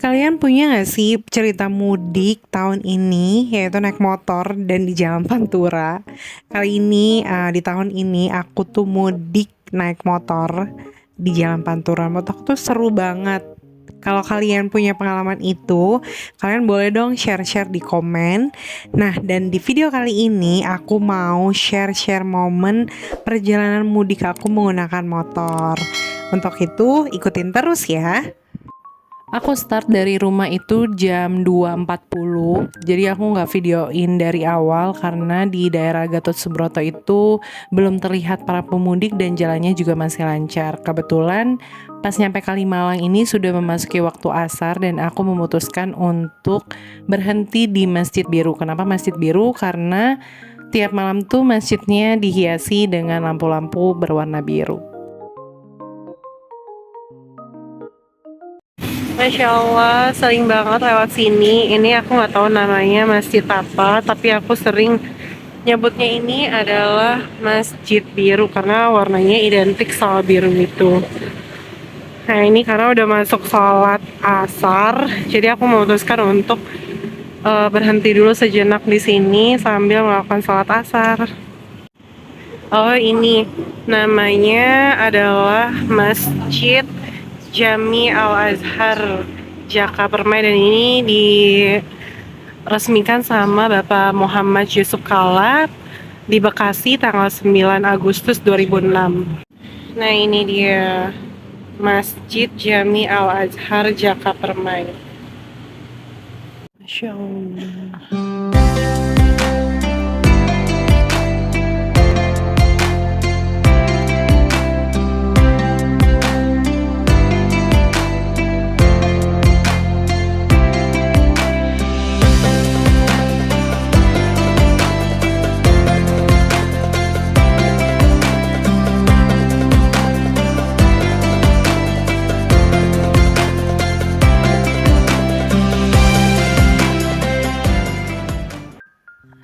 Kalian punya nggak sih cerita mudik tahun ini, yaitu naik motor dan di Jalan Pantura? Kali ini, di tahun ini aku tuh mudik naik motor di Jalan Pantura. Menurut aku tuh seru banget. Kalau kalian punya pengalaman itu, kalian boleh dong share-share di komen. Nah, dan di video kali ini aku mau share-share momen perjalanan mudik aku menggunakan motor. Untuk itu, ikutin terus ya. Aku start dari rumah itu jam 2.40. Jadi aku nggak videoin dari awal karena di daerah Gatot Subroto itu belum terlihat para pemudik dan jalannya juga masih lancar. Kebetulan pas nyampe Kalimalang ini sudah memasuki waktu asar dan aku memutuskan untuk berhenti di Masjid Biru. Kenapa Masjid Biru? Karena tiap malam tuh masjidnya dihiasi dengan lampu-lampu berwarna biru. Masya Allah, sering banget lewat sini. Ini aku nggak tahu namanya masjid apa, tapi aku sering nyebutnya ini adalah Masjid Biru karena warnanya identik sama biru itu. Nah ini karena udah masuk sholat asar, jadi aku memutuskan untuk berhenti dulu sejenak di sini sambil melakukan sholat asar. Oh ini namanya adalah Masjid Jami Al Azhar Jaka Permai, dan ini diresmikan sama Bapak Muhammad Yusuf Kala di Bekasi tanggal 9 Agustus 2006. Nah ini dia Masjid Jami Al Azhar Jaka Permai. Masya Allah.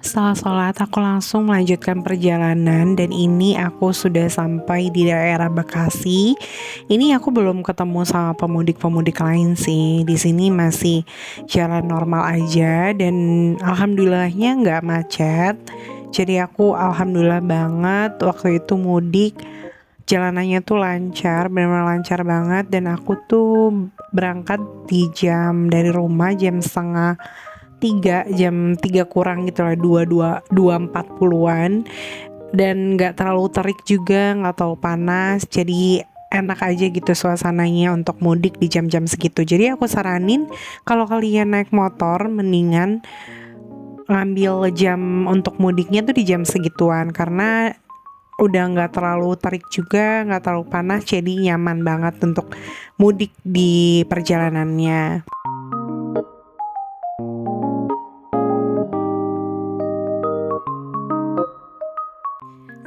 Setelah sholat, aku langsung melanjutkan perjalanan dan ini aku sudah sampai di daerah Bekasi. Ini aku belum ketemu sama pemudik-pemudik lain sih. Di sini masih jalan normal aja dan alhamdulillahnya nggak macet. Jadi aku alhamdulillah banget waktu itu mudik. Jalanannya tuh lancar, benar-benar lancar banget, dan aku tuh berangkat dari rumah jam setengah 3, jam 3 kurang gitu lah, 2.40-an, dan nggak terlalu terik juga, nggak terlalu panas, jadi enak aja gitu suasananya untuk mudik di jam-jam segitu. Jadi aku saranin kalau kalian naik motor mendingan ngambil jam untuk mudiknya tuh di jam segituan karena udah nggak terlalu terik juga, nggak terlalu panas, jadi nyaman banget untuk mudik di perjalanannya.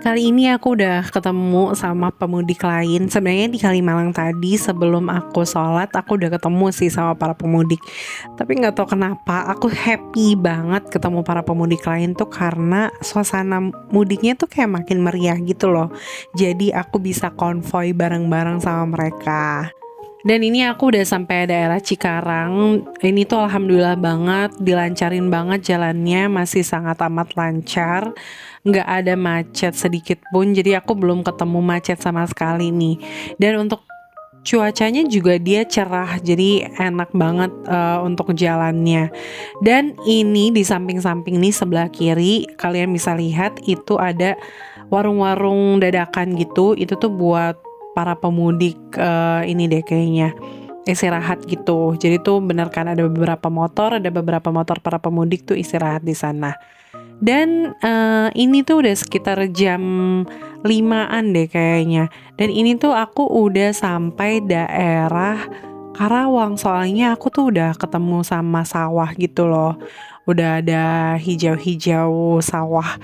Kali ini aku udah ketemu sama pemudik lain. Sebenarnya di Kalimalang tadi sebelum aku sholat aku udah ketemu sih sama para pemudik. Tapi nggak tahu kenapa aku happy banget ketemu para pemudik lain tuh karena suasana mudiknya tuh kayak makin meriah gitu loh. Jadi aku bisa konvoy bareng-bareng sama mereka. Dan ini aku udah sampai daerah Cikarang. Ini tuh alhamdulillah banget, dilancarin banget jalannya, masih sangat amat lancar. Nggak ada macet sedikit pun, jadi aku belum ketemu macet sama sekali nih. Dan untuk cuacanya juga dia cerah, jadi enak banget untuk jalannya. Dan ini di samping-samping nih sebelah kiri, kalian bisa lihat itu ada warung-warung dadakan gitu. Itu tuh buat para pemudik ini deh kayaknya istirahat gitu. Jadi tuh bener kan ada beberapa motor para pemudik tuh istirahat di sana. Dan ini tuh udah sekitar jam 5-an deh kayaknya. Dan ini tuh aku udah sampai daerah Karawang, soalnya aku tuh udah ketemu sama sawah gitu loh. Udah ada hijau-hijau sawah.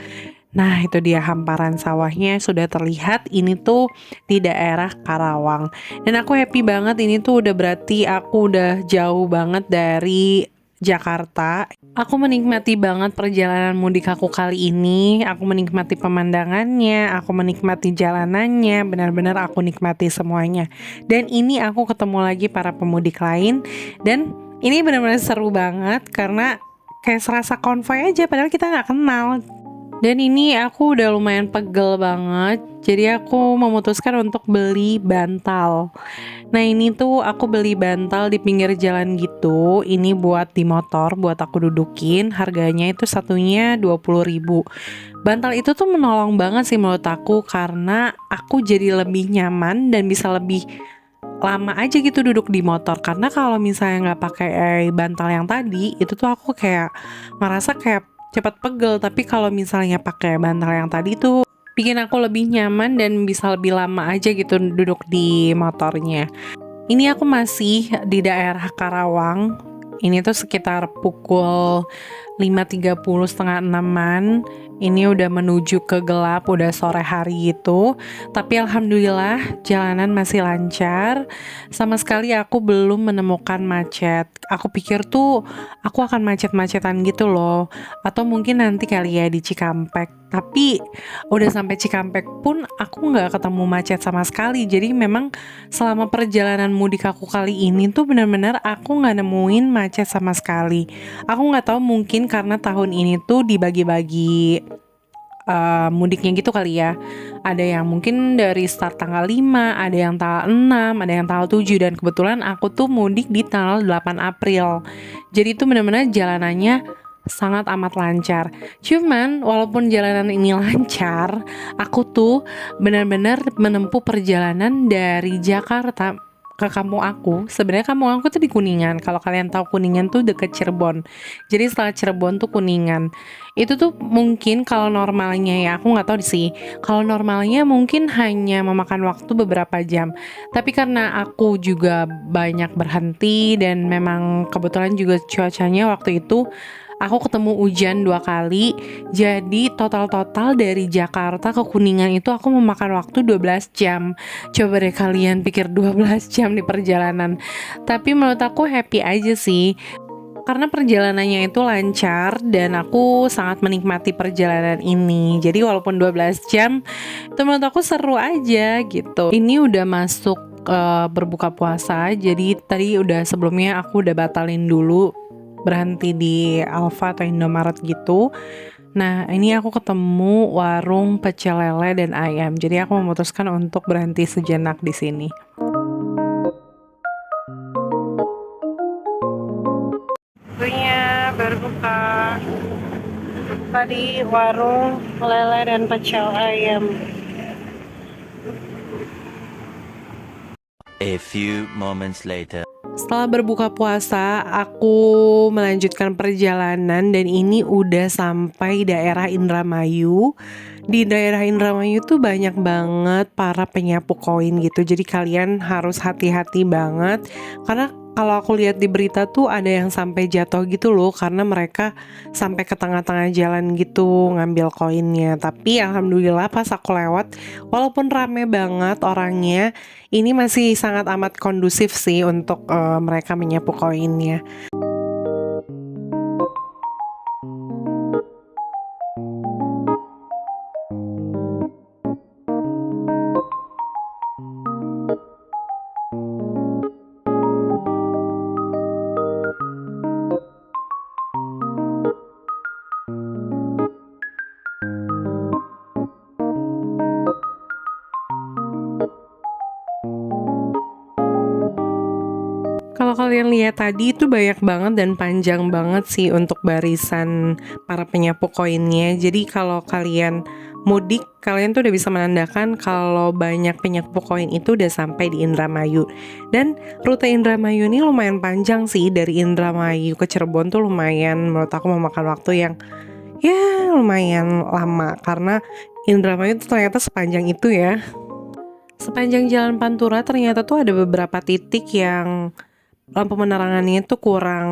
Nah, itu dia hamparan sawahnya sudah terlihat. Ini tuh di daerah Karawang. Dan aku happy banget, ini tuh udah berarti aku udah jauh banget dari Jakarta. Aku menikmati banget perjalanan mudik aku kali ini. Aku menikmati pemandangannya, aku menikmati jalanannya, benar-benar aku nikmati semuanya. Dan ini aku ketemu lagi para pemudik lain, dan ini benar-benar seru banget karena kayak serasa konvoy aja padahal kita nggak kenal. Dan ini aku udah lumayan pegel banget, jadi aku memutuskan untuk beli bantal. Nah ini tuh aku beli bantal di pinggir jalan gitu. Ini buat di motor, buat aku dudukin. Harganya itu satunya 20.000. Bantal itu tuh menolong banget sih menurut aku, karena aku jadi lebih nyaman dan bisa lebih lama aja gitu duduk di motor. Karena kalau misalnya nggak pakai bantal yang tadi, itu tuh aku kayak ngerasa kayak cepat pegel. Tapi kalau misalnya pakai bantal yang tadi tuh bikin aku lebih nyaman dan bisa lebih lama aja gitu duduk di motornya. Ini aku masih di daerah Karawang. Ini tuh sekitar pukul 5.30, setengah 6-an. Ini udah menuju ke gelap, udah sore hari gitu. Tapi alhamdulillah jalanan masih lancar. Sama sekali aku belum menemukan macet. Aku pikir tuh aku akan macet-macetan gitu loh. Atau mungkin nanti kali ya di Cikampek. Tapi udah sampai Cikampek pun aku nggak ketemu macet sama sekali. Jadi memang selama perjalanan mudik aku kali ini tuh benar-benar aku nggak nemuin macet sama sekali. Aku nggak tahu, mungkin karena tahun ini tuh dibagi-bagi mudiknya gitu kali ya. Ada yang mungkin dari start tanggal 5, ada yang tanggal 6, ada yang tanggal 7, dan kebetulan aku tuh mudik di tanggal 8 April. Jadi itu benar-benar jalanannya sangat amat lancar. Cuman walaupun jalanan ini lancar, aku tuh benar-benar menempuh perjalanan dari Jakarta ke kampung aku. Sebenarnya kampung aku tuh di Kuningan. Kalau kalian tahu, Kuningan tuh deket Cirebon. Jadi setelah Cirebon tuh Kuningan. Itu tuh mungkin kalau normalnya ya, aku nggak tahu sih. Kalau normalnya mungkin hanya memakan waktu beberapa jam. Tapi karena aku juga banyak berhenti dan memang kebetulan juga cuacanya waktu itu aku ketemu hujan 2 kali. Jadi total dari Jakarta ke Kuningan itu aku memakan waktu 12 jam. Coba deh kalian pikir 12 jam di perjalanan. Tapi menurut aku happy aja sih, karena perjalanannya itu lancar dan aku sangat menikmati perjalanan ini. Jadi walaupun 12 jam, itu menurut aku seru aja gitu. Ini udah masuk berbuka puasa. Jadi tadi udah sebelumnya aku udah batalin dulu, berhenti di Alfa atau Indomaret gitu. Nah, ini aku ketemu warung pecel lele dan ayam. Jadi aku memutuskan untuk berhenti sejenak di sini. Punya baru buka tadi warung lele dan pecel ayam. A few moments later. Setelah berbuka puasa, aku melanjutkan perjalanan dan ini udah sampai daerah Indramayu. Di daerah Indramayu tuh banyak banget para penyapu koin gitu. Jadi kalian harus hati-hati banget, karena kalau aku lihat di berita tuh ada yang sampai jatuh gitu loh, karena mereka sampai ke tengah-tengah jalan gitu ngambil koinnya. Tapi alhamdulillah pas aku lewat, walaupun rame banget orangnya, ini masih sangat amat kondusif sih untuk mereka menyapu koinnya. Kalau kalian lihat tadi itu banyak banget dan panjang banget sih untuk barisan para penyapu koinnya. Jadi kalau kalian mudik, kalian tuh udah bisa menandakan kalau banyak penyapu koin itu udah sampai di Indramayu. Dan rute Indramayu ini lumayan panjang sih, dari Indramayu ke Cirebon tuh lumayan, menurut aku memakan waktu yang ya lumayan lama, karena Indramayu tuh ternyata sepanjang itu ya. Sepanjang jalan Pantura ternyata tuh ada beberapa titik yang lampu penerangannya itu kurang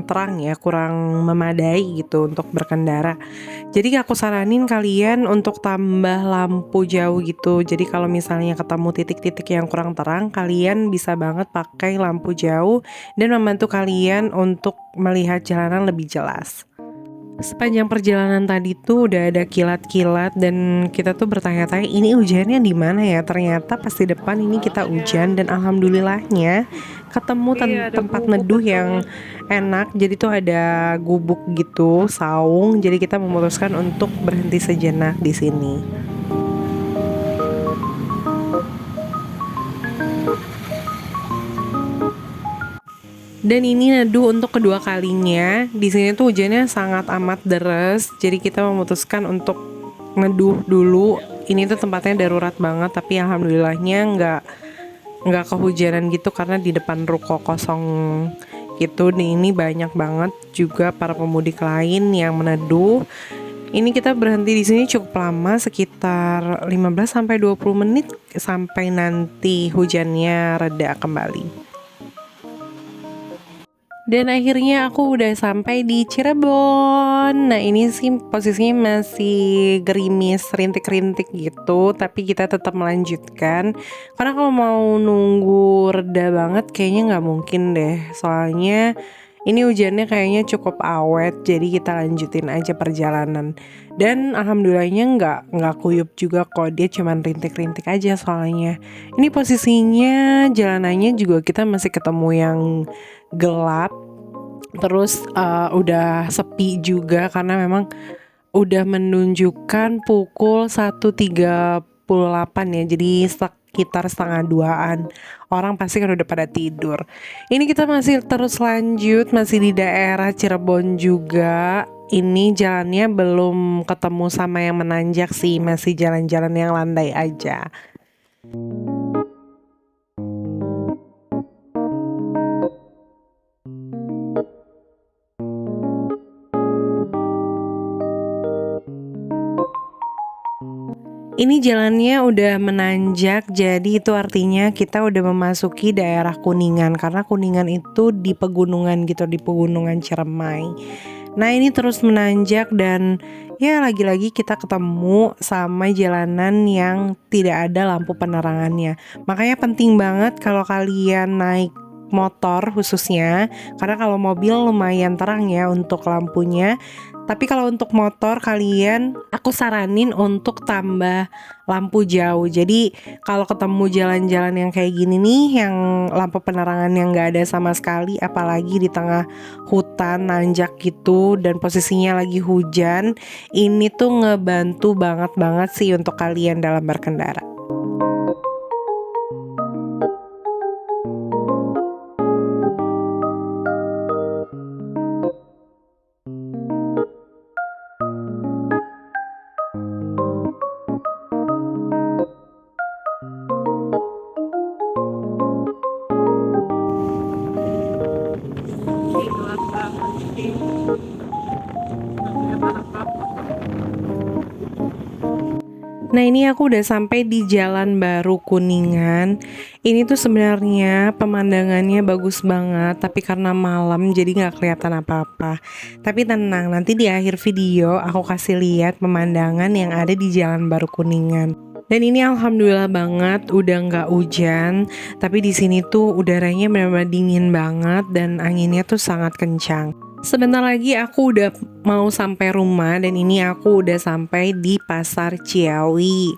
terang ya, kurang memadai gitu untuk berkendara. Jadi aku saranin kalian untuk tambah lampu jauh gitu. Jadi kalau misalnya ketemu titik-titik yang kurang terang, kalian bisa banget pakai lampu jauh dan membantu kalian untuk melihat jalanan lebih jelas. Sepanjang perjalanan tadi tuh udah ada kilat-kilat dan kita tuh bertanya-tanya ini hujannya di mana ya? Ternyata pas di depan ini kita hujan dan alhamdulillahnya ketemu tempat neduh yang enak. Jadi tuh ada gubuk gitu, saung. Jadi kita memutuskan untuk berhenti sejenak di sini. Dan ini neduh untuk kedua kalinya. Di sini tuh hujannya sangat amat deras. Jadi kita memutuskan untuk neduh dulu. Ini tuh tempatnya darurat banget, tapi alhamdulillahnya nggak kehujanan gitu karena di depan ruko kosong gitu. Dan ini banyak banget juga para pemudik lain yang meneduh. Ini kita berhenti di sini cukup lama, sekitar 15 sampai 20 menit sampai nanti hujannya reda kembali. Dan akhirnya aku udah sampai di Cirebon. Nah ini sih posisinya masih gerimis, rintik-rintik gitu. Tapi kita tetap melanjutkan. Karena kalau mau nunggu reda banget kayaknya nggak mungkin deh. Soalnya ini hujannya kayaknya cukup awet. Jadi kita lanjutin aja perjalanan. Dan alhamdulillahnya nggak kuyup juga kok. Dia cuman rintik-rintik aja soalnya. Ini posisinya jalanannya juga kita masih ketemu yang gelap, terus udah sepi juga karena memang udah menunjukkan pukul 1.38 ya, jadi sekitar setengah 2-an. Orang pasti kan udah pada tidur. Ini kita masih terus lanjut, masih di daerah Cirebon juga. Ini jalannya belum ketemu sama yang menanjak sih, masih jalan-jalan yang landai aja. Ini jalannya udah menanjak, jadi itu artinya kita udah memasuki daerah Kuningan. Karena Kuningan itu di pegunungan gitu, di pegunungan Ciremai. Nah ini terus menanjak dan ya lagi-lagi kita ketemu sama jalanan yang tidak ada lampu penerangannya. Makanya penting banget kalau kalian naik motor khususnya, karena kalau mobil lumayan terang ya untuk lampunya. Tapi kalau untuk motor kalian, aku saranin untuk tambah lampu jauh. Jadi kalau ketemu jalan-jalan yang kayak gini nih, yang lampu penerangan yang nggak ada sama sekali, apalagi di tengah hutan nanjak gitu dan posisinya lagi hujan, ini tuh ngebantu banget sih untuk kalian dalam berkendara. Nah ini aku udah sampai di Jalan Baru Kuningan. Ini tuh sebenarnya pemandangannya bagus banget, tapi karena malam jadi nggak kelihatan apa-apa. Tapi tenang, nanti di akhir video aku kasih lihat pemandangan yang ada di Jalan Baru Kuningan. Dan ini alhamdulillah banget udah nggak hujan, tapi di sini tuh udaranya benar-benar dingin banget dan anginnya tuh sangat kencang. Sebentar lagi aku udah mau sampai rumah dan ini aku udah sampai di Pasar Ciawi.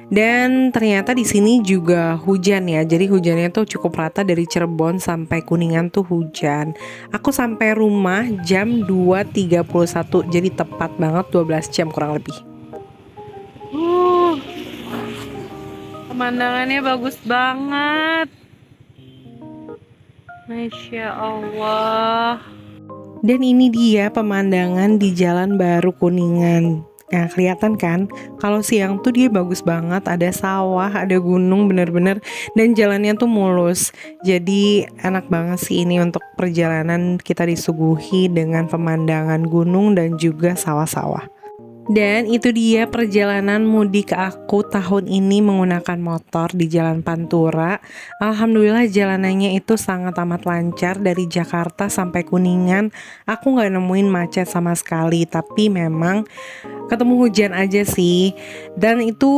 Dan ternyata di sini juga hujan ya. Jadi hujannya tuh cukup rata dari Cirebon sampai Kuningan tuh hujan. Aku sampai rumah jam 2.31. Jadi tepat banget 12 jam kurang lebih. Pemandangannya bagus banget. Masya Allah. Dan ini dia pemandangan di Jalan Baru Kuningan. Nah kelihatan kan, kalau siang tuh dia bagus banget, ada sawah, ada gunung bener-bener, dan jalannya tuh mulus. Jadi enak banget sih ini untuk perjalanan kita disuguhi dengan pemandangan gunung dan juga sawah-sawah. Dan itu dia perjalanan mudik aku tahun ini menggunakan motor di Jalan Pantura. Alhamdulillah jalanannya itu sangat amat lancar dari Jakarta sampai Kuningan. Aku nggak nemuin macet sama sekali, tapi memang ketemu hujan aja sih. Dan itu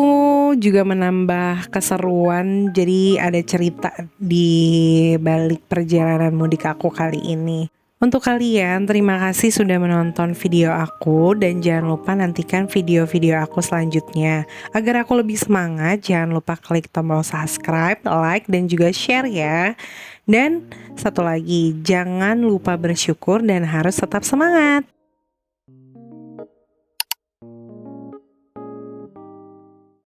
juga menambah keseruan, jadi ada cerita di balik perjalanan mudik aku kali ini. Untuk kalian, terima kasih sudah menonton video aku dan jangan lupa nantikan video-video aku selanjutnya. Agar aku lebih semangat, jangan lupa klik tombol subscribe, like, dan juga share ya. Dan satu lagi, jangan lupa bersyukur dan harus tetap semangat.